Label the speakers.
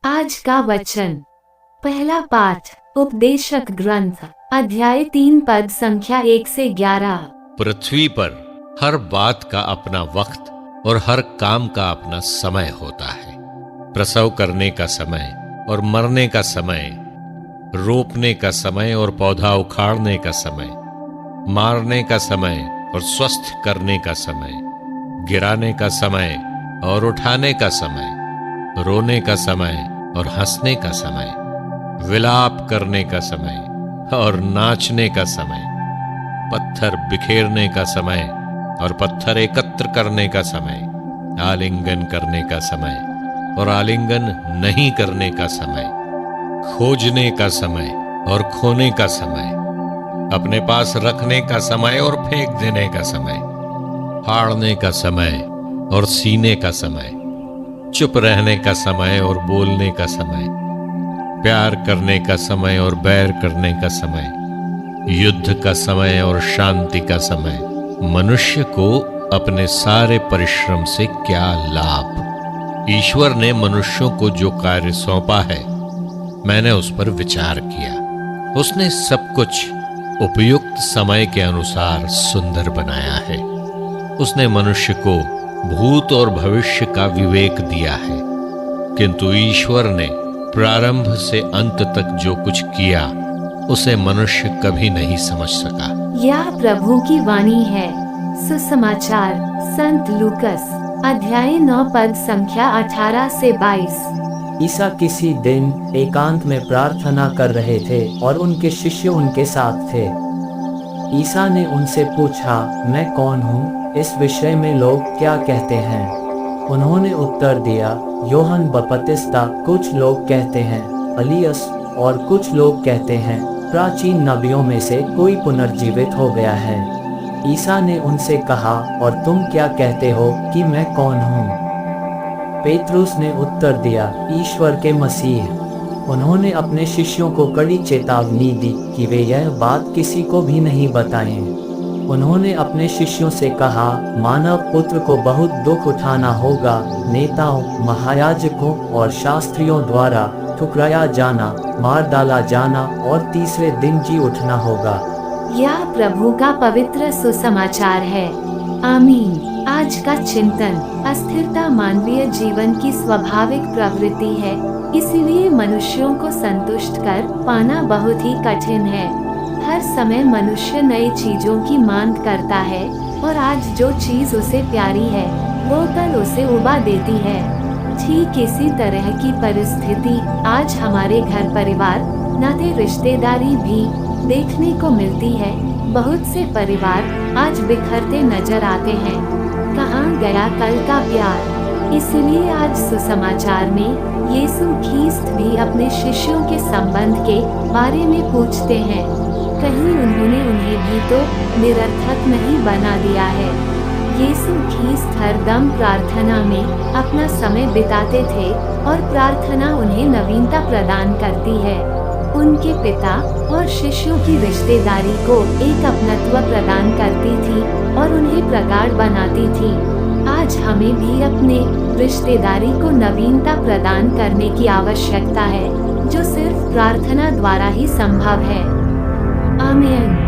Speaker 1: आज का वचन। पहला पाठ उपदेशक ग्रंथ अध्याय 3 पद संख्या 1 से 11।
Speaker 2: पृथ्वी पर हर बात का अपना वक्त और हर काम का अपना समय होता है। प्रसव करने का समय और मरने का समय, रोपने का समय और पौधा उखाड़ने का समय, मारने का समय और स्वस्थ करने का समय, गिराने का समय और उठाने का समय, रोने का समय और हंसने का समय, विलाप करने का समय और नाचने का समय, पत्थर बिखेरने का समय और पत्थर एकत्र करने का समय, आलिंगन करने का समय और आलिंगन नहीं करने का समय, खोजने का समय और खोने का समय, अपने पास रखने का समय और फेंक देने का समय, फाड़ने का समय और सीने का समय, चुप रहने का समय और बोलने का समय, प्यार करने का समय और बैर करने का समय, युद्ध का समय और शांति का समय। मनुष्य को अपने सारे परिश्रम से क्या लाभ। ईश्वर ने मनुष्यों को जो कार्य सौंपा है, मैंने उस पर विचार किया। उसने सब कुछ उपयुक्त समय के अनुसार सुंदर बनाया है। उसने मनुष्य को भूत और भविष्य का विवेक दिया है, किंतु ईश्वर ने प्रारंभ से अंत तक जो कुछ किया उसे मनुष्य कभी नहीं समझ सका।
Speaker 1: यह प्रभु की वाणी है। सुसमाचार संत लूकस अध्याय 9 पद संख्या 18 से 22।
Speaker 3: ईसा किसी दिन एकांत में प्रार्थना कर रहे थे और उनके शिष्य उनके साथ थे। ईसा ने उनसे पूछा, मैं कौन हूँ? इस विषय में लोग क्या कहते हैं? उन्होंने उत्तर दिया, यूहन्ना बपतिस्ता, कुछ लोग कहते हैं एलिय्याह और कुछ लोग कहते हैं प्राचीन नबियों में से कोई पुनर्जीवित हो गया है। ईसा ने उनसे कहा, और तुम क्या कहते हो कि मैं कौन हूँ? पेतरुस ने उत्तर दिया, ईश्वर के मसीह। उन्होंने अपने शिष्यों को कड़ी चेतावनी दी कि वे यह बात किसी को भी नहीं बताएं। उन्होंने अपने शिष्यों से कहा, मानव पुत्र को बहुत दुख उठाना होगा, नेताओं, महायाजकों और शास्त्रियों द्वारा ठुकराया जाना, मार डाला जाना और तीसरे दिन जी उठना होगा।
Speaker 1: यह प्रभु का पवित्र सुसमाचार है। आमीन। आज का चिंतन। अस्थिरता मानवीय जीवन की स्वाभाविक प्रवृत्ति है, इसीलिए मनुष्यों को संतुष्ट कर पाना बहुत ही कठिन है। हर समय मनुष्य नई चीजों की मांग करता है और आज जो चीज उसे प्यारी है वो कल उसे उबा देती है। ठीक इसी तरह की परिस्थिति आज हमारे घर परिवार, नाते रिश्तेदारी भी देखने को मिलती है। बहुत से परिवार आज बिखरते नजर आते हैं। कहाँ गया कल का प्यार? इसलिए आज सुसमाचार में यीशु ख्रीस्त भी अपने शिष्यों के संबंध के बारे में पूछते हैं। कहीं उन्होंने उन्हें भी तो निरर्थक नहीं बना दिया है। यीशु ख्रीस्त हरदम प्रार्थना में अपना समय बिताते थे और प्रार्थना उन्हें नवीनता प्रदान करती है। उनके पिता और शिष्यों की रिश्तेदारी को एक अपनत्व प्रदान करती थी और उन्हें प्रगाढ़ बनाती थी। आज हमें भी अपने रिश्तेदारी को नवीनता प्रदान करने की आवश्यकता है, जो सिर्फ प्रार्थना द्वारा ही संभव है। आमीन।